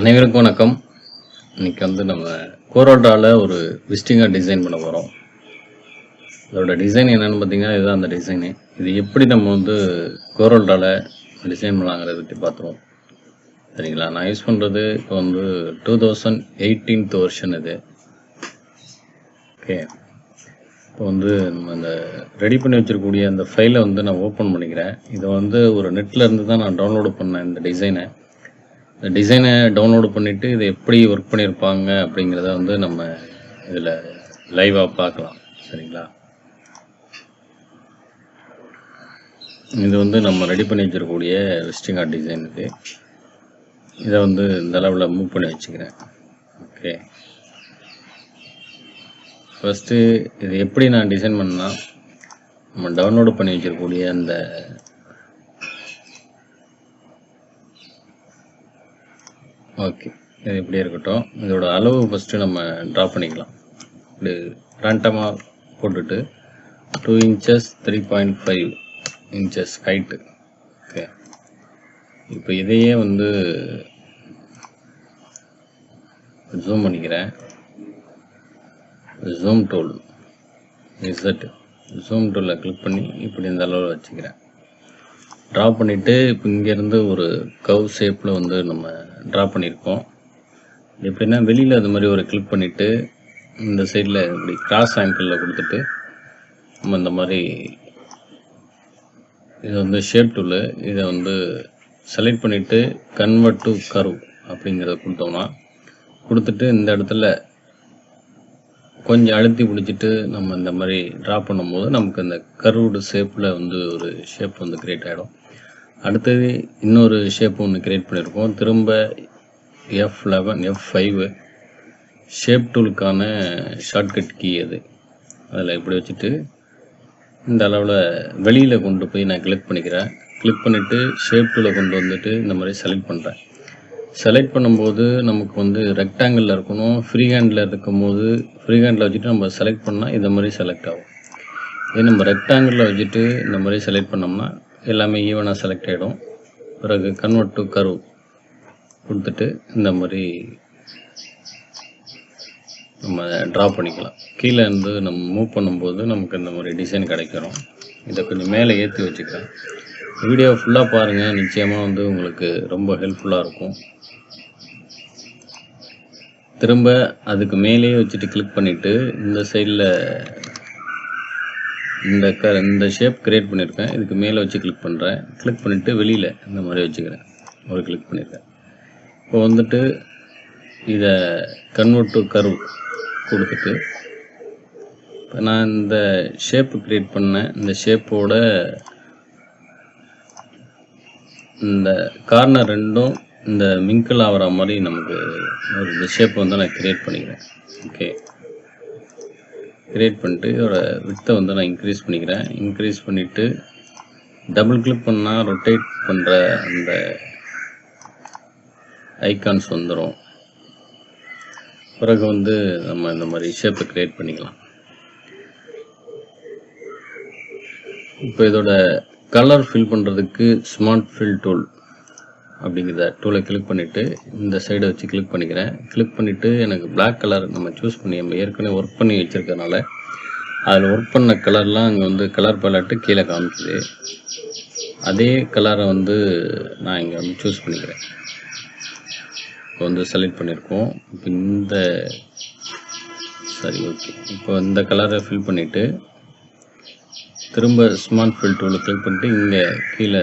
அனைவருக்கும் வணக்கம். இன்னைக்கு நம்ம கோரோட்டாவில் ஒரு விசிட்டிங் கார்டு டிசைன் பண்ண போகிறோம். இதோட டிசைன் என்னென்னு பார்த்தீங்கன்னா, இதுதான் அந்த டிசைனு. இது எப்படி நம்ம கோரோட்டாவில் டிசைன் பண்ணலாங்கிறத பற்றி பார்த்துருவோம். சரிங்களா? நான் யூஸ் பண்ணுறது இப்போ 2018 வெர்ஷன் இது. ஓகே, இப்போ நம்ம இந்த ரெடி பண்ணி வச்சிருக்கக்கூடிய அந்த ஃபைலை நான் ஓப்பன் பண்ணிக்கிறேன். இதை ஒரு நெட்டில் இருந்து தான் நான் டவுன்லோடு பண்ணேன். இந்த டிசைனை டவுன்லோடு பண்ணிவிட்டு இதை எப்படி ஒர்க் பண்ணியிருப்பாங்க அப்படிங்கிறத நம்ம இதில் லைவாக பார்க்கலாம். சரிங்களா? இது நம்ம ரெடி பண்ணி வச்சிருக்கக்கூடிய விசிட்டிங் கார்டு டிசைன் இது. இதை இந்த அளவில் மூவ் பண்ணி வச்சுக்கிறேன். ஓகே, ஃபஸ்ட்டு இது எப்படி நான் டிசைன் பண்ணால் நம்ம டவுன்லோடு பண்ணி வச்சிருக்கக்கூடிய அந்த ஓகே, இது இப்படி இருக்கட்டும். இதோட அளவு ஃபஸ்ட்டு நம்ம ட்ரா பண்ணிக்கலாம். இப்படி ரேண்டமாக போட்டுட்டு 2 inches 3.5 inches ஹைட்டு. ஓகே, இப்போ இதையே ஜூம் பண்ணிக்கிறேன். ஜூம் டூல் ஜூம் டூலில் கிளிக் பண்ணி இப்படி இந்த அளவில் வச்சுக்கிறேன். ட்ரா பண்ணிவிட்டு இப்போ இங்கேருந்து ஒரு கவ் ஷேப்பில் நம்ம ட்ரா பண்ணியிருக்கோம். எப்படின்னா வெளியில் அது மாதிரி ஒரு கிளிக் பண்ணிவிட்டு இந்த சைடில் இப்படி கிராஸ் ஆங்கிளில் கொடுத்துட்டு நம்ம இந்த மாதிரி இது ஷேப் டூலு இதை செலக்ட் பண்ணிவிட்டு கன்வெர்ட் டு கர்வ் அப்படிங்கிறத கொடுத்துட்டு இந்த இடத்துல கொஞ்சம் அழுத்தி பிடிச்சிட்டு நம்ம இந்த மாதிரி ட்ரா பண்ணும்போது நமக்கு இந்த கர்வ்டு ஷேப்பில் ஒரு ஷேப் கிரியேட் ஆகிடும். அடுத்தது இன்னொரு ஷேப் கிரியேட் பண்ணியிருக்கோம். திரும்ப F11 F5 shape டூலுக்கான shortcut key அது. அதில் இப்படி வச்சுட்டு இந்த அளவில் வெளியில் கொண்டு போய் நான் கிளிக் பண்ணிக்கிறேன். கிளிக் பண்ணிவிட்டு ஷேப் டூலை கொண்டு வந்துட்டு இந்த மாதிரி செலக்ட் பண்ணுறேன். செலக்ட் பண்ணும்போது நமக்கு ரெக்டாங்கிளில் இருக்கணும். ஃப்ரீ ஹேண்டில் இருக்கும்போது ஃப்ரீ ஹேண்டில் வச்சுட்டு நம்ம செலக்ட் பண்ணால் இந்த மாதிரி செலக்ட் ஆகும். இதே நம்ம ரெக்டாங்கிளில் வச்சுட்டு இந்த மாதிரி செலக்ட் பண்ணோம்னா எல்லாமே ஈவனாக செலக்ட் ஆகிடும். பிறகு கன்வெர்ட் டு கர்வ் கொடுத்துட்டு இந்த மாதிரி நம்ம ட்ரா பண்ணிக்கலாம். கீழே நம்ம மூவ் பண்ணும்போது நமக்கு இந்த மாதிரி டிசைன் கிடைக்கிறோம். இதை கொஞ்சம் மேலே ஏற்றி வச்சுக்கிறேன். வீடியோ ஃபுல்லாக பாருங்கள், நிச்சயமாக உங்களுக்கு ரொம்ப ஹெல்ப்ஃபுல்லாக இருக்கும். திரும்ப அதுக்கு மேலேயே வச்சுட்டு கிளிக் பண்ணிவிட்டு இந்த சைடில் இந்த ஷேப் கிரியேட் பண்ணியிருக்கேன். இதுக்கு மேலே வச்சு கிளிக் பண்ணுறேன். கிளிக் பண்ணிவிட்டு வெளியில் இந்த மாதிரி வச்சுக்கிறேன். ஒரு கிளிக் பண்ணியிருக்கேன். இப்போ இதை கன்வெர்ட் டு கர்வ் கொடுத்துட்டு இப்போ நான் இந்த ஷேப்பு கிரியேட் பண்ணேன். இந்த ஷேப்போட இந்த கார்னர் ரெண்டும் இந்த மிங்கிள் ஆகிற மாதிரி நமக்கு இந்த ஷேப்பை நான் கிரியேட் பண்ணிக்கிறேன். ஓகே, கிரியேட் பண்ணிட்டு இதோட வித்தை நான் இன்க்ரீஸ் பண்ணிக்கிறேன். இன்க்ரீஸ் பண்ணிவிட்டு டபுள் கிளிக் பண்ணால் ரொட்டேட் பண்ணுற அந்த ஐகான்ஸ் வந்துடும். பிறகு நம்ம இந்த மாதிரி ஷேப்பை கிரியேட் பண்ணிக்கலாம். இப்போ இதோட கலர் ஃபில் பண்ணுறதுக்கு ஸ்மார்ட் ஃபில் டூல் அப்படிங்கிற டூலை கிளிக் பண்ணிவிட்டு இந்த சைடை வச்சு கிளிக் பண்ணிக்கிறேன். கிளிக் பண்ணிவிட்டு எனக்கு பிளாக் கலர் நம்ம சூஸ் பண்ணி நம்ம ஏற்கனவே ஒர்க் பண்ணி வச்சுருக்கனால அதில் ஒர்க் பண்ண கலர்லாம் அங்கே கலர் பேலட்டு கீழே காமிக்குது. அதே கலரை நான் இங்கே சூஸ் பண்ணிக்கிறேன். இப்போ செலக்ட் பண்ணியிருக்கோம். இப்போ ஓகே, இப்போ இந்த கலரை ஃபில் பண்ணிவிட்டு திரும்ப ஸ்மார்ட் ஃபில் டூலை கிளிக் பண்ணிட்டு இங்கே கீழே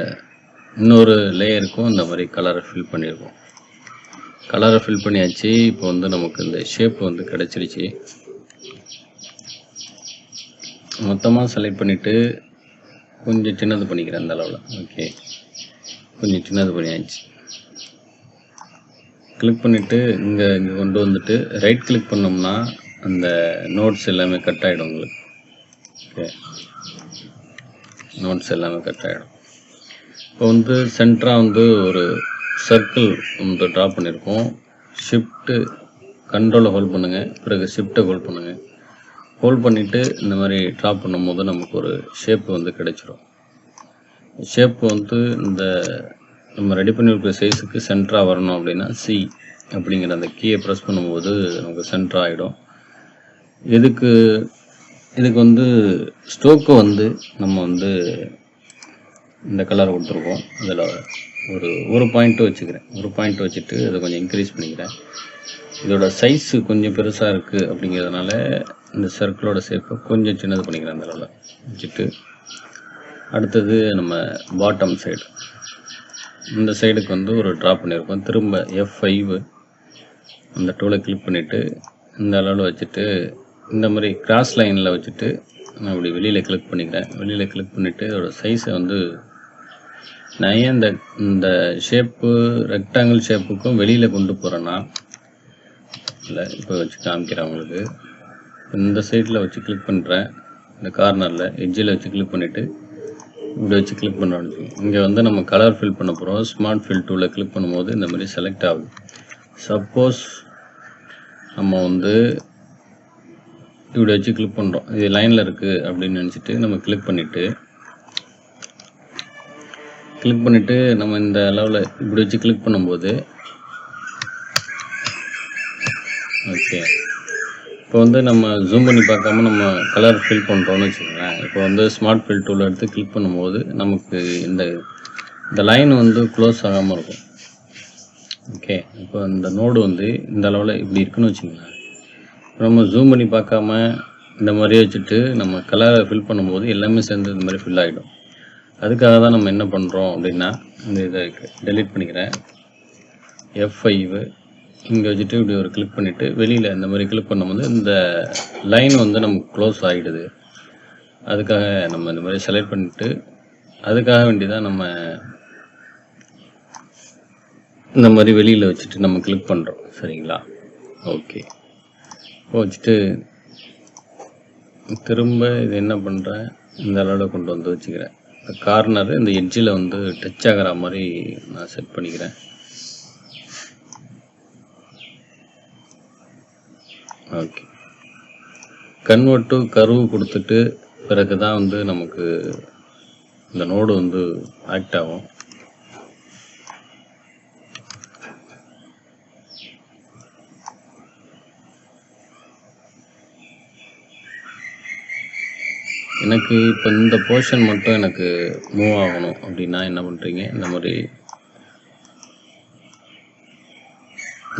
இன்னொரு லேயருக்கும் இந்த மாதிரி கலரை ஃபில் பண்ணியிருக்கோம். கலரை ஃபில் பண்ணியாச்சு. இப்போ நமக்கு இந்த ஷேப் கிடச்சிருச்சு. மொத்தமாக செலக்ட் பண்ணிவிட்டு கொஞ்சம் சின்னது பண்ணிக்கிறேன் அந்த அளவில். ஓகே, கொஞ்சம் சின்னது பண்ணியாச்சு. கிளிக் பண்ணிவிட்டு இங்கே கொண்டு வந்துட்டு ரைட் கிளிக் பண்ணோம்னா அந்த நோட்ஸ் எல்லாமே கட் ஆகிடும் உங்களுக்கு. ஓகே, நோட்ஸ் எல்லாமே கட் ஆகிடும். இப்போ சென்டராக ஒரு சர்க்கிள் ட்ரா பண்ணியிருக்கோம். ஷிஃப்ட்டு கண்ட்ரோலை ஹோல்ட் பண்ணுங்கள். பிறகு ஷிஃப்ட்டை ஹோல்ட் பண்ணுங்கள். ஹோல்ட் பண்ணிவிட்டு இந்த மாதிரி ட்ரா பண்ணும்போது நமக்கு ஒரு ஷேப்பு கிடைச்சிரும். ஷேப் இந்த நம்ம ரெடி பண்ணியிருக்கிற சைஸுக்கு சென்டராக வரணும் அப்படின்னா சி அப்படிங்கிற அந்த கீயை ப்ரெஸ் பண்ணும்போது நமக்கு சென்டர் ஆகிடும். இதுக்கு வந்து ஸ்ட்ரோக்கு வந்து நம்ம வந்து இந்த கலர் கொடுத்துருக்கோம். அதில் ஒரு பாயிண்ட்டு வச்சுக்கிறேன். ஒரு பாயிண்ட் வச்சுட்டு அதை கொஞ்சம் இன்க்ரீஸ் பண்ணிக்கிறேன். இதோட சைஸு கொஞ்சம் பெருசாக இருக்குது அப்படிங்கிறதுனால இந்த சர்க்கிளோட ஷேப்பை கொஞ்சம் சின்னது பண்ணிக்கிறேன். அந்த அளவில் வச்சுட்டு அடுத்தது நம்ம பாட்டம் சைடு, இந்த சைடுக்கு வந்து ஒரு ட்ராப் பண்ணியிருக்கோம். திரும்ப F5 அந்த டூலை கிளிக் பண்ணிவிட்டு இந்த அளவில் வச்சுட்டு இந்த மாதிரி கிராஸ் லைனில் வச்சுட்டு நான் இப்படி வெளியில் கிளிக் பண்ணிக்கிறேன். வெளியில் கிளிக் பண்ணிவிட்டு இதோட சைஸை வந்து நான் ஏன் இந்த ஷேப்பு ரெக்டாங்கிள் ஷேப்புக்கும் வெளியில் கொண்டு போகிறேன்னா, இல்லை இப்போ வச்சு காமிக்கிறேன் உங்களுக்கு. இந்த சைடில் வச்சு கிளிக் பண்ணுறேன். இந்த கார்னரில் எட்ஜில் வச்சு கிளிக் பண்ணிவிட்டு இப்படி வச்சு கிளிக் பண்ணுறோன்னு இங்கே வந்து நம்ம கலர் ஃபில் பண்ண போகிறோம். ஸ்மார்ட் ஃபில் டூவில் கிளிக் பண்ணும்போது இந்த மாதிரி செலக்ட் ஆகுது. சப்போஸ் நம்ம வந்து இப்படி வச்சு கிளிக் பண்ணுறோம், இது லைனில் இருக்குது அப்படின்னு நினச்சிட்டு நம்ம கிளிக் பண்ணிவிட்டு நம்ம இந்த அளவில் இப்படி வச்சு கிளிக் பண்ணும்போது ஓகே, இப்போ வந்து நம்ம ஜூம் பண்ணி பார்க்காம நம்ம கலர் ஃபில் பண்ணுறோன்னு வச்சுக்கோங்களேன். இப்போ வந்து ஸ்மார்ட் ஃபில் டூல் எடுத்து கிளிக் பண்ணும்போது நமக்கு இந்த லைன் வந்து க்ளோஸ் ஆகாமல் இருக்கும். ஓகே, இப்போ இந்த நோடு வந்து இந்த அளவில் இப்படி இருக்குன்னு வச்சுக்கோங்களேன். நம்ம ஜூம் பண்ணி பார்க்காம இந்த மாதிரி வச்சுட்டு நம்ம கலரை ஃபில் பண்ணும்போது எல்லாமே சேர்ந்து இந்த மாதிரி ஃபில் ஆகிடும். அதுக்காக தான் நம்ம என்ன பண்ணுறோம் அப்படின்னா, இந்த இதை டெலீட் பண்ணிக்கிறேன். F5 இங்கே வச்சுட்டு இப்படி ஒரு கிளிக் பண்ணிவிட்டு வெளியில் இந்த மாதிரி கிளிக் பண்ணும்போது இந்த லைன் வந்து நமக்கு க்ளோஸ் ஆகிடுது. அதுக்காக நம்ம இந்த மாதிரி செலக்ட் பண்ணிவிட்டு அதுக்காக வேண்டி தான் நம்ம இந்த மாதிரி வெளியில் வச்சுட்டு நம்ம கிளிக் பண்ணுறோம். சரிங்களா? ஓகே, இப்போ வச்சுட்டு திரும்ப இது என்ன பண்ணுறேன், இந்த அளவில் கொண்டு வந்து வச்சுக்கிறேன். கார்னர் இந்த எட்ஜில் வந்து டச் ஆகிற மாதிரி நான் செட் பண்ணிக்கிறேன். ஓகே, கன்வெர்ட் டு கர்வ் கொடுத்துட்டு பிறகு தான் வந்து நமக்கு இந்த நோடு வந்து ஆக்ட் ஆகும். எனக்கு இப்போ இந்த போர்ஷன் மட்டும் எனக்கு மூவ் ஆகணும் அப்படின்னா என்ன பண்ணுறீங்க, இந்த மாதிரி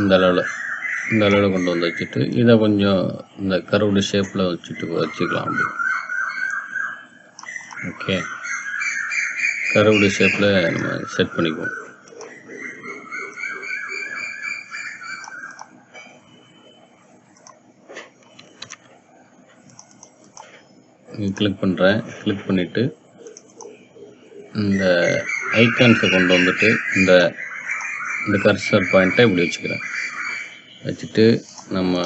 இந்த அளவில் கொண்டு வந்து வச்சுட்டு இதை கொஞ்சம் இந்த கர்வ்டு ஷேப்பில் வச்சுக்கலாம் அப்படி. ஓகே, கர்வ்டு ஷேப்பில் நம்ம செட் பண்ணிக்குவோம். கிளிக் பண்ணுறேன். கிளிக் பண்ணிவிட்டு இந்த ஐக்கான்ஸை கொண்டு வந்துட்டு இந்த கர்சர் பாயிண்ட்டை இப்படி வச்சுக்கிறேன். வச்சுட்டு நம்ம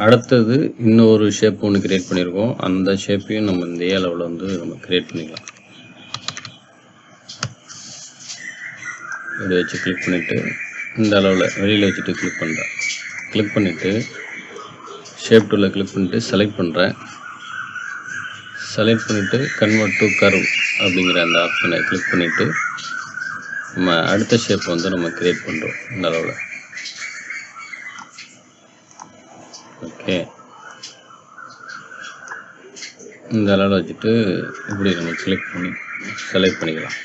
அடுத்தது இன்னொரு ஷேப் ஒன்று க்ரியேட் பண்ணியிருக்கோம். அந்த ஷேப்பையும் நம்ம இந்த அளவில் வந்து நம்ம க்ரியேட் பண்ணிக்கலாம். இப்படி வச்சு கிளிக் பண்ணிவிட்டு இந்த அளவில் வெளியில் வச்சுட்டு கிளிக் பண்ணுறேன். கிளிக் பண்ணிவிட்டு ஷேப் டூவில் கிளிக் பண்ணிவிட்டு செலக்ட் பண்ணுறேன். செலக்ட் பண்ணிவிட்டு கன்வெர்ட் டு கர்வ் அப்படிங்கிற அந்த ஆப்ஷனை கிளிக் பண்ணிவிட்டு நம்ம அடுத்த ஷேப் வந்து நம்ம க்ரியேட் பண்ணுறோம் இந்த அளவில். ஓகே, இந்த அளவில் வச்சுட்டு இப்படி நம்ம கிளிக் பண்ணி செலக்ட் பண்ணிக்கலாம்.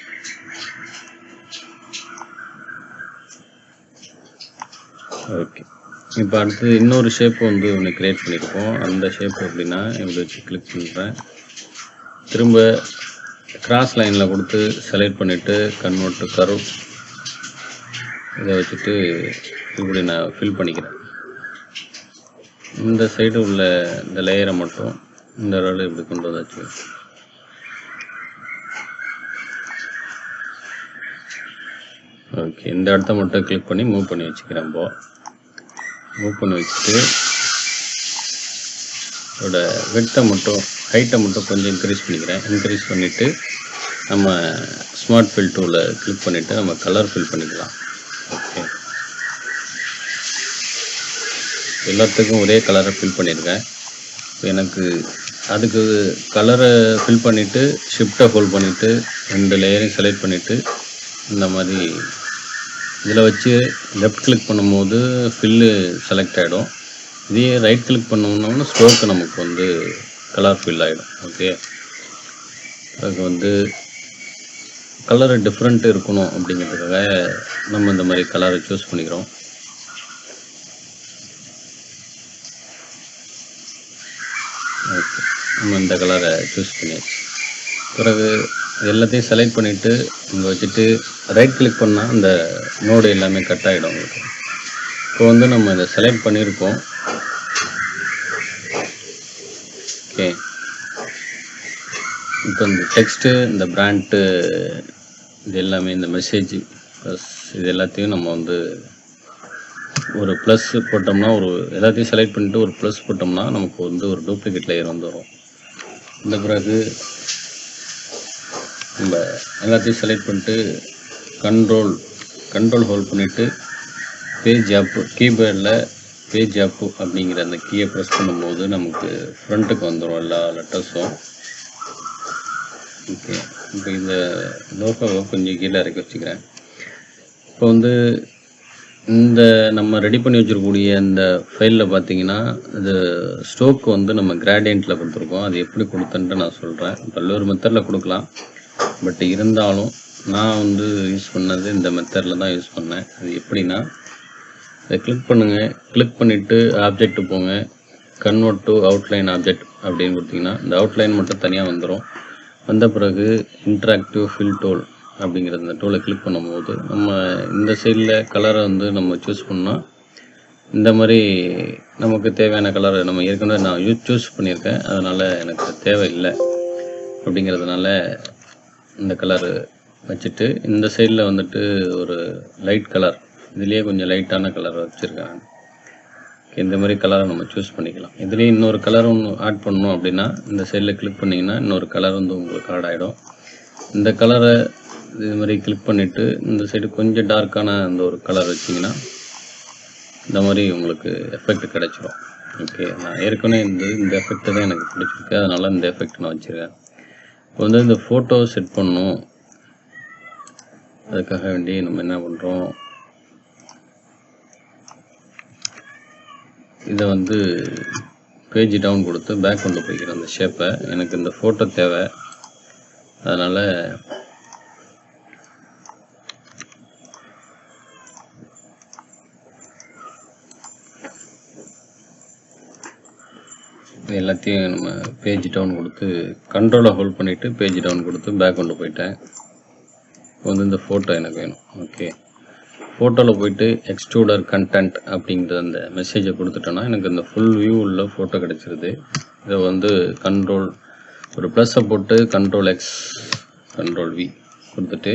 ஓகே, இப்போ அடுத்தது இன்னொரு ஷேப் வந்து ஒன்று க்ரியேட் பண்ணியிருக்கோம். அந்த ஷேப் எப்படின்னா இப்படி வச்சு கிளிக் பண்ணுறேன். திரும்ப கிராஸ் லைனில் கொடுத்து செலக்ட் பண்ணிவிட்டு கன்வெர்ட் டு கர்வ் இதை வச்சுட்டு இப்படி நான் ஃபில் பண்ணிக்கிறேன். இந்த சைடு உள்ள இந்த லேயரை மட்டும் இந்த அளவில் இப்படி கொண்டு வந்தாச்சு. ஓகே, இந்த இடத்த மட்டும் கிளிக் பண்ணி மூவ் பண்ணி வச்சுக்கிறேன். இப்போ மூவ் பண்ணி வச்சுட்டு இதோட விட்த்தை மட்டும் ஹைட்டை மட்டும் கொஞ்சம் இன்க்ரீஸ் பண்ணிக்கிறேன். இன்க்ரீஸ் பண்ணிவிட்டு நம்ம ஸ்மார்ட் ஃபில் டூவில் கிளிக் பண்ணிவிட்டு நம்ம கலர் ஃபில் பண்ணிக்கலாம். ஓகே, எல்லாத்துக்கும் ஒரே கலரை ஃபில் பண்ணியிருக்கேன். எனக்கு அதுக்கு கலரை ஃபில் பண்ணிவிட்டு ஷிஃப்ட்டை ஹோல்ட் பண்ணிவிட்டு 2 லேயரையும் செலக்ட் பண்ணிவிட்டு இந்த மாதிரி இதில் வச்சு லெஃப்ட் கிளிக் பண்ணும்போது ஃபில்லு செலக்ட் ஆகிடும். இதே ரைட் கிளிக் பண்ணோம்னா ஸ்ட்ரோக்கு நமக்கு வந்து கலர் ஃபில் ஆகிடும். ஓகே, அதுக்கு வந்து கலரு டிஃப்ரெண்ட் இருக்கணும் அப்படிங்கிறதுக்காக நம்ம இந்த மாதிரி கலரை சூஸ் பண்ணிக்கிறோம். ஓகே, நம்ம இந்த கலரை சூஸ் பண்ணியாச்சு. பிறகு எல்லாத்தையும் செலக்ட் பண்ணிவிட்டு இங்கே வச்சுட்டு ரைட் கிளிக் பண்ணால் அந்த நோடு எல்லாமே கட் ஆகிடும் உங்களுக்கு. இப்போ வந்து நம்ம இதை செலக்ட் பண்ணியிருக்கோம். ஓகே, இப்போ இந்த டெக்ஸ்ட்டு, இந்த பிராண்ட்டு, இது எல்லாமே இந்த மெசேஜ் ப்ளஸ் இது எல்லாத்தையும் நம்ம வந்து ஒரு ப்ளஸ் போட்டோம்னா, ஒரு எல்லாத்தையும் செலக்ட் பண்ணிவிட்டு ஒரு ப்ளஸ் போட்டோம்னா நமக்கு வந்து ஒரு டூப்ளிகேட் லேயர் வந்து வரும். இந்த பிறகு நம்ம எல்லாத்தையும் செலக்ட் பண்ணிட்டு கண்ட்ரோல் ஹோல்ட் பண்ணிவிட்டு பேஜ் அப்பு, கீபோர்டில் பேஜ் அப்பு அப்படிங்கிற அந்த கீயை ப்ரெஸ் பண்ணும்போது நமக்கு ஃப்ரண்ட்டுக்கு வந்துடும் எல்லா லெட்டர்ஸும். ஓகே, இப்போ இந்த லோகோவை கொஞ்சம் கீழே இறக்கி வச்சுக்கிறேன். இப்போ வந்து இந்த நம்ம ரெடி பண்ணி வச்சுருக்கக்கூடிய இந்த ஃபைலில் பார்த்தீங்கன்னா இது ஸ்ட்ரோக்கு வந்து நம்ம கிராடியண்ட்டில் கொடுத்துருக்கோம். அது எப்படி கொடுத்தன்ட்டு நான் சொல்கிறேன். பல்வேறு மெத்தடில் கொடுக்கலாம், பட் இருந்தாலும் நான் வந்து யூஸ் பண்ணது இந்த மெத்தடில் தான் யூஸ் பண்ணேன். அது எப்படின்னா, இதை கிளிக் பண்ணுங்கள். கிளிக் பண்ணிவிட்டு ஆப்ஜெக்ட்டு போங்க, கன்வெர்ட் டு அவுட்லைன் ஆப்ஜெக்ட் அப்படின்னு கொடுத்தீங்கன்னா இந்த அவுட்லைன் மட்டும் தனியாக வந்துடும். வந்த பிறகு இன்ட்ராக்டிவ் ஃபில் டூல் அப்படிங்கிற அந்த டூலை கிளிக் பண்ணும்போது நம்ம இந்த சைடில் கலரை வந்து நம்ம சூஸ் பண்ணால் இந்த மாதிரி நமக்கு தேவையான கலரை நம்ம ஏற்கனவே நான் சூஸ் பண்ணியிருக்கேன், அதனால் எனக்கு தேவையில்லை. அப்படிங்கிறதுனால இந்த கலரு வச்சுட்டு இந்த சைடில் வந்துட்டு ஒரு லைட் கலர், இதுலேயே கொஞ்சம் லைட்டான கலர் வச்சுருக்கேன். இந்த மாதிரி கலரை நம்ம சூஸ் பண்ணிக்கலாம். இதுலேயே இன்னொரு கலர் ஒன்று ஆட் பண்ணணும் அப்படின்னா இந்த சைடில் கிளிக் பண்ணிங்கன்னா இன்னொரு கலர் வந்து உங்களுக்கு ஆட் ஆகிடும். இந்த கலரை இது மாதிரி கிளிக் பண்ணிவிட்டு இந்த சைடு கொஞ்சம் டார்க்கான அந்த ஒரு கலர் வச்சிங்கன்னா இந்த மாதிரி உங்களுக்கு எஃபெக்ட் கிடச்சிரும். ஓகே, நான் ஏற்கனவே இந்த எஃபெக்ட் தான் எனக்கு பிடிச்சிருக்கு, அதனால் இந்த எஃபெக்ட் நான் வச்சுருக்கேன். இப்போ வந்து இந்த ஃபோட்டோ செட் பண்ணணும், அதுக்காக வேண்டி நம்ம என்ன பண்ணுறோம், இதை வந்து பேஜ் டவுன் கொடுத்து பேக் கொண்டு போய்க்கிறேன் அந்த ஷேப்பை. எனக்கு இந்த ஃபோட்டோ தேவை, அதனால் எல்லாத்தையும் நம்ம பேஜ் டவுன் கொடுத்து கண்ட்ரோலை ஹோல்ட் பண்ணிவிட்டு பேஜ் டவுன் கொடுத்து பேக் கொண்டு போயிட்டேன். இப்போ வந்து இந்த ஃபோட்டோ எனக்கு வேணும். ஓகே, ஃபோட்டோவில் போயிட்டு எக்ஸ்ட்ரூடர் கண்டென்ட் அப்படிங்கிற அந்த மெசேஜை கொடுத்துட்டோன்னா எனக்கு இந்த ஃபுல் வியூ உள்ள ஃபோட்டோ கிடச்சிருது. இதை வந்து ஒரு ப்ளஸ்ஸை போட்டு கண்ட்ரோல் எக்ஸ் கண்ட்ரோல் வி கொடுத்துட்டு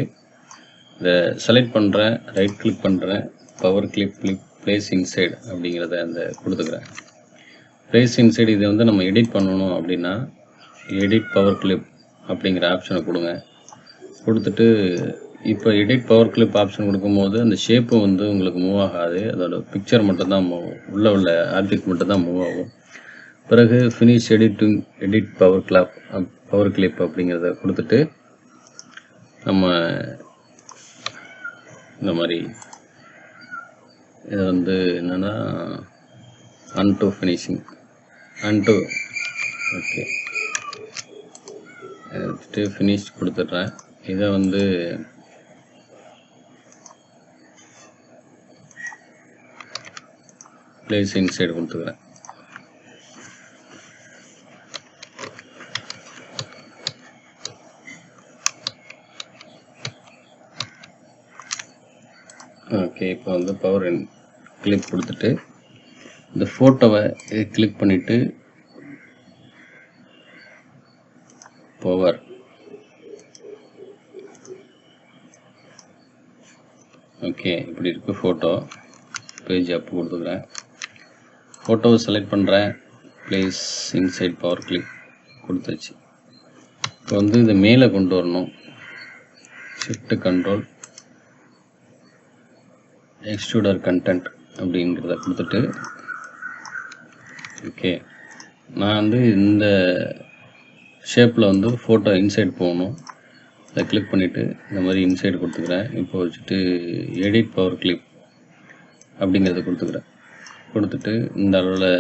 இதை செலக்ட் பண்ணுறேன், ரைட் கிளிக் பண்ணுறேன், பவர் கிளிப் பிளேஸ் இன்சைடு அப்படிங்கிறத அந்த கொடுத்துக்கிறேன். பிளேஸ் இன்சைடு இதை வந்து நம்ம எடிட் பண்ணணும் அப்படின்னா எடிட் பவர் கிளிப் அப்படிங்கிற ஆப்ஷனை கொடுங்க. கொடுத்துட்டு இப்போ எடிட் பவர் கிளிப் ஆப்ஷன் கொடுக்கும்போது அந்த ஷேப்பு வந்து உங்களுக்கு மூவ் ஆகாது, அதோட பிக்சர் மட்டும்தான் உள்ள ஆப்ஜெக்ட் மட்டும்தான் மூவ் ஆகும். பிறகு ஃபினிஷ் எடிட் பவர் கிளிப் அப்படிங்கிறத கொடுத்துட்டு நம்ம இந்த மாதிரி இதை வந்து என்னென்னா அன்டு ஃபினிஷிங் ஓகே, எடுத்துட்டு ஃபினிஷ் கொடுத்துட்றேன். இதை வந்து பிளேஸ் இன்சைடு கொடுத்துக்கிறேன். ஓகே, இப்போ வந்து பவர் கிளிக் கொடுத்துட்டு இந்த ஃபோட்டோவை கிளிக் பண்ணிவிட்டு பவர் ஓகே இப்படி இருக்குது ஃபோட்டோ. பேஜ் அப் கொடுத்துக்கிறேன், ஃபோட்டோவை செலக்ட் பண்ணுறேன், பிளேஸ் இன்சைட் பவர் கிளிக் கொடுத்தாச்சு. இப்போ வந்து இதை மேலே கொண்டு வரணும், ஷிஃப்ட் கண்ட்ரோல் எக்ஸ்ட்ரூடர் கண்டென்ட் அப்படிங்கிறத கொடுத்துட்டு ஓகே, நான் வந்து இந்த ஷேப்பில் வந்து ஃபோட்டோ இன்சைட் போகணும். அதை கிளிக் பண்ணிவிட்டு இந்த மாதிரி இன்சைடு கொடுத்துக்கிறேன். இப்போ வச்சுட்டு எடிட் பவர் கிளிப் அப்படிங்கிறத கொடுத்துட்டு இந்த அளவில்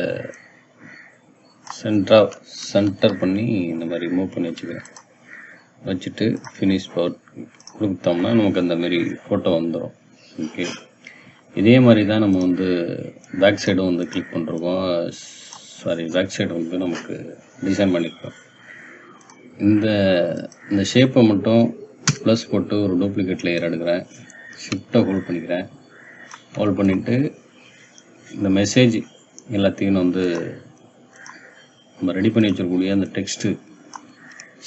சென்டர் பண்ணி இந்த மாதிரி மூவ் பண்ணி வச்சுட்டு ஃபினிஷ் பவர் கொடுத்தோம்னா நமக்கு அந்த மாதிரி ஃபோட்டோ வந்துடும். ஓகே, இதே மாதிரி தான் நம்ம வந்து பேக் சைடும் வந்து கிளிக் பண்ணிருக்கோம். பேக் சைடு வந்து நமக்கு டிசைன் பண்ணியிருக்கோம். இந்த ஷேப்பை மட்டும் ப்ளஸ் போட்டு ஒரு டூப்ளிகேட் லேயர் எடுக்கிறேன். ஷிஃப்ட்டை ஹோல்ட் பண்ணிக்கிறேன். ஹோல்ட் பண்ணிவிட்டு இந்த மெசேஜ் எல்லாத்தையும் வந்து நம்ம ரெடி பண்ணி வச்சிருக்கக்கூடிய அந்த டெக்ஸ்ட்டு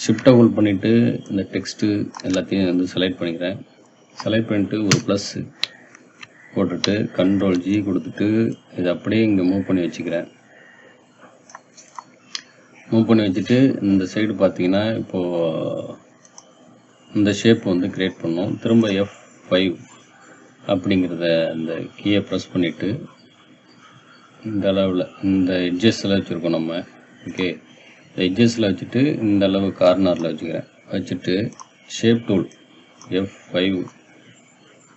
ஷிஃப்ட்டை ஹோல்ட் பண்ணிவிட்டு இந்த டெக்ஸ்ட்டு எல்லாத்தையும் வந்து செலக்ட் பண்ணிக்கிறேன். செலக்ட் பண்ணிவிட்டு ஒரு ப்ளஸ் போட்டுட்டு Ctrl G கொடுத்துட்டு இதை அப்படியே இங்கே மூவ் பண்ணி வச்சுக்கிறேன். மூவ் பண்ணி வச்சுட்டு இந்த சைடு பார்த்தீங்கன்னா இப்போது இந்த ஷேப் வந்து க்ரியேட் பண்ணோம். திரும்ப F5 அப்படிங்கிறத அந்த கீயை ப்ரெஸ் பண்ணிவிட்டு இந்த அளவில் இந்த எட்ஜஸில் வச்சுருக்கோம் நம்ம. ஓகே, இந்த எட்ஜஸில் வச்சுட்டு இந்த அளவு கார்னரில் வச்சுட்டு ஷேப் டூல் F5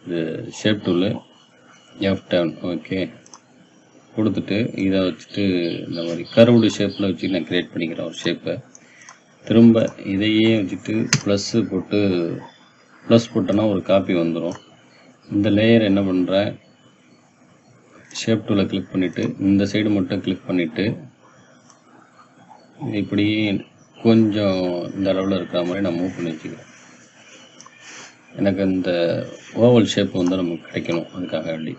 இது ஷேப் டூலு F10 ஓகே கொடுத்துட்டு இதை வச்சுட்டு இந்த மாதிரி கர்வ்டு ஷேப்பில் வச்சு நான் க்ரியேட் பண்ணிக்கிறேன் ஒரு ஷேப்பை. திரும்ப இதையே வச்சுட்டு ப்ளஸ் போட்டோன்னா ஒரு காப்பி வந்துடும். இந்த லேயர் என்ன பண்ணுறேன், ஷேப் டூலை கிளிக் பண்ணிவிட்டு இந்த சைடு மட்டும் கிளிக் பண்ணிவிட்டு இப்படி கொஞ்சம் இந்த அளவில் இருக்கிற மாதிரி நான் மூவ் பண்ணி வச்சுக்கிறேன். எனக்கு இந்த ஓவல் ஷேப் வந்து நமக்கு கிடைக்கணும். அதுக்காக வேண்டி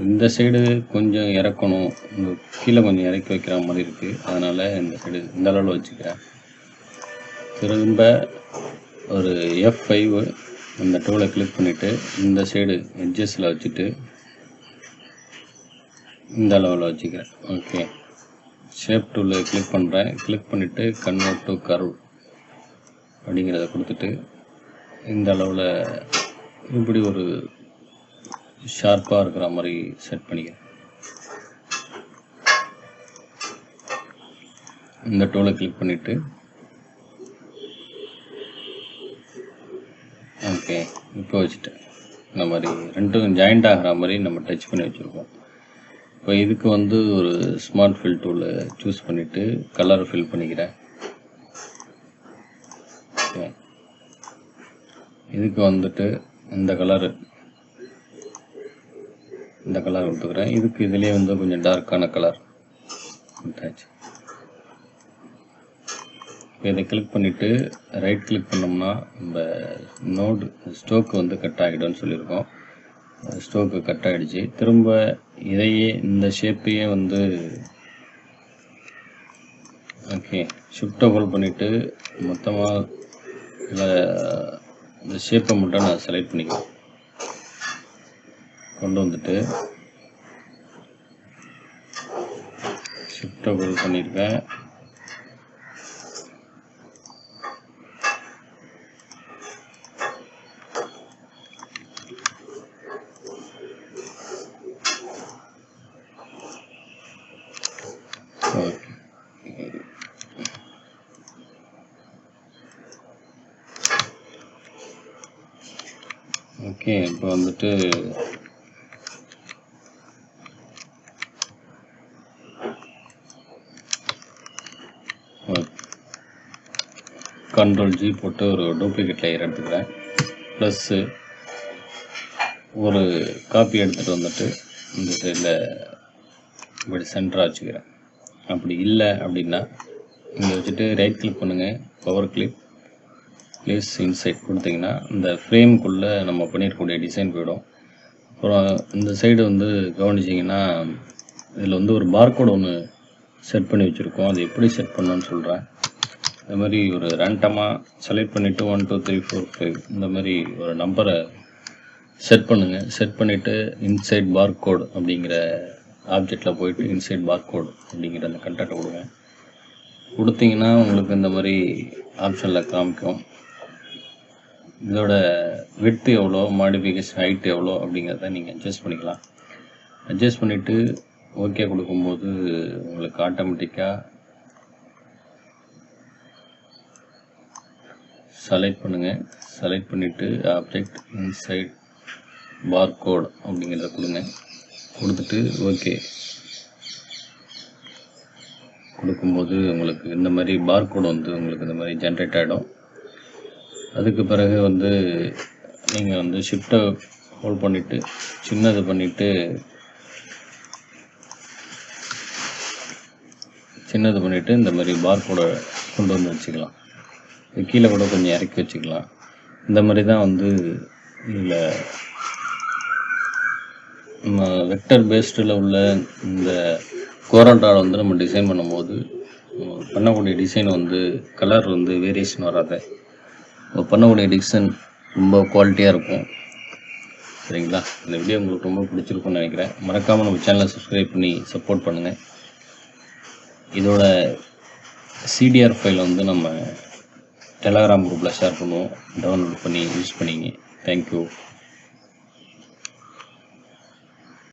இந்த சைடு கொஞ்சம் இறக்கணும், கீழே கொஞ்சம் இறக்கி வைக்கிற மாதிரி இருக்குது. அதனால் இந்த சைடு இந்த அளவில் வச்சுக்கிறேன். திரும்ப ஒரு F5 இந்த டூலை கிளிக் பண்ணிவிட்டு இந்த சைடு எட்ஜஸில் வச்சுட்டு இந்த அளவில் வச்சுக்கிறேன். ஓகே, ஷேப் டூலை கிளிக் பண்ணுறேன். கிளிக் பண்ணிவிட்டு கன்வெர்ட் டு கர்வ் அப்படிங்கிறத கொடுத்துட்டு இந்த அளவில் இப்படி ஒரு ஷார்ப்பாக இருக்கிற மாதிரி செட் பண்ணிக்கிறேன். இந்த டூலை கிளிக் பண்ணிவிட்டு ஓகே இப்போ வச்சுட்டேன். இந்த மாதிரி ரெண்டும் ஜாயிண்ட் ஆகிற மாதிரி நம்ம டச் பண்ணி வச்சுருக்கோம். இப்போ இதுக்கு வந்து ஒரு ஸ்மார்ட் ஃபில் டூலை சூஸ் பண்ணிவிட்டு கலரை ஃபில் பண்ணிக்கிறேன். ஓகே, இதுக்கு வந்துட்டு இந்த கலர் கொடுத்துக்கிறேன். இதுக்கு இதுலேயே வந்து கொஞ்சம் டார்க்கான கலர் கொடுத்தாச்சு. இதை கிளிக் பண்ணிவிட்டு ரைட் கிளிக் பண்ணோம்னா நம்ம நோடு ஸ்டோக்கு வந்து கட் ஆகிடும்னு சொல்லியிருக்கோம். ஸ்டோக்கு கட் ஆகிடுச்சு. திரும்ப இதையே இந்த ஷேப்பையே வந்து ஓகே ஷிஃப்ட்டை ஹோல்ட் பண்ணிவிட்டு மொத்தமாக இந்த ஷேப்பை மட்டும் நான் செலக்ட் பண்ணிக்கிறேன். கொண்டு வந்துட்டு ஷிஃப்ட்டை ஹோல்ட் பண்ணியிருக்கேன். ஓகே, இப்போ வந்துட்டு Ctrl G போட்டு ஒரு டூப்ளிகேட் லேயர் எடுத்துக்கிறேன். ப்ளஸ்ஸு ஒரு காப்பி எடுத்துகிட்டு வந்துட்டு இந்த சைடில் இப்படி சென்டராக வச்சுக்கிறேன். அப்படி இல்லை அப்படின்னா இங்கே வச்சுட்டு ரைட் கிளிக் பண்ணுங்கள், பவர் கிளிக் ப்ளேஸ் இன்சைட் கொடுத்தீங்கன்னா இந்த ஃப்ரேமுக்குள்ளே நம்ம பண்ணியிருக்கக்கூடிய டிசைன் போயிடும். அப்புறம் இந்த சைடு வந்து கவனிச்சிங்கன்னா இதில் வந்து ஒரு பார்கோடு ஒன்று செட் பண்ணி வச்சுருக்கோம். அது எப்படி செட் பண்ணணும்னு சொல்கிறேன். இந்த மாதிரி ஒரு ரேண்டமாக செலக்ட் பண்ணிவிட்டு 1 2 3 4 5 இந்த மாதிரி ஒரு நம்பரை செட் பண்ணுங்கள். செட் பண்ணிவிட்டு இன்சைட் பார்கோடு அப்படிங்கிற ஆப்ஜெக்டில் போயிட்டு இன்சைட் பார்கோடு அப்படிங்கிற அந்த கண்டெக்டை கொடுத்தீங்கன்னா உங்களுக்கு இந்த மாதிரி ஆப்ஷனில் காமிக்கும். இதோட விட்த் எவ்வளோ, மாடிஃபிகேஷன் ஹைட் எவ்வளோ அப்படிங்கிறத நீங்கள் அட்ஜஸ்ட் பண்ணிக்கலாம். அட்ஜஸ்ட் பண்ணிவிட்டு ஓகே கொடுக்கும்போது உங்களுக்கு ஆட்டோமேட்டிக்காக செலக்ட் பண்ணுங்கள். செலக்ட் பண்ணிவிட்டு ஆப்ஜெக்ட் இன்சைட் பார்கோட் அப்படிங்கிறத கொடுங்க. கொடுத்துட்டு ஓகே கொடுக்கும்போது உங்களுக்கு இந்த மாதிரி பார்கோடு வந்து உங்களுக்கு இந்த மாதிரி ஜென்ரேட் ஆகிடும். அதுக்கு பிறகு வந்து நீங்கள் வந்து ஷிஃப்ட்டை ஹோல்ட் பண்ணிவிட்டு சின்னது பண்ணிவிட்டு இந்த மாதிரி பார்கோடை கொண்டு வந்து வச்சுக்கலாம். இது கீழே கூட கொஞ்சம் இறக்கி வச்சுக்கலாம். இந்த மாதிரி தான் வந்து இதில் நம்ம வெக்டர் பேஸ்டில் உள்ள இந்த கோரண்டால் வந்து நம்ம டிசைன் பண்ணும்போது பண்ணக்கூடிய டிசைன் வந்து கலர் வந்து வேரியேஷன் வராது. நம்ம பண்ணக்கூடிய டிசைன் ரொம்ப குவாலிட்டியாக இருக்கும். சரிங்களா? இந்த வீடியோ உங்களுக்கு ரொம்ப பிடிச்சிருக்குன்னு நினைக்கிறேன். மறக்காமல் நம்ம சேனலை சப்ஸ்கிரைப் பண்ணி சப்போர்ட் பண்ணுங்கள். இதோட சிடிஆர் ஃபைல் வந்து நம்ம டெலகிராம் குரூப்பில் ஷேர் பண்ணுவோம். டவுன்லோட் பண்ணி யூஸ் பண்ணிங்க. தேங்க்யூ.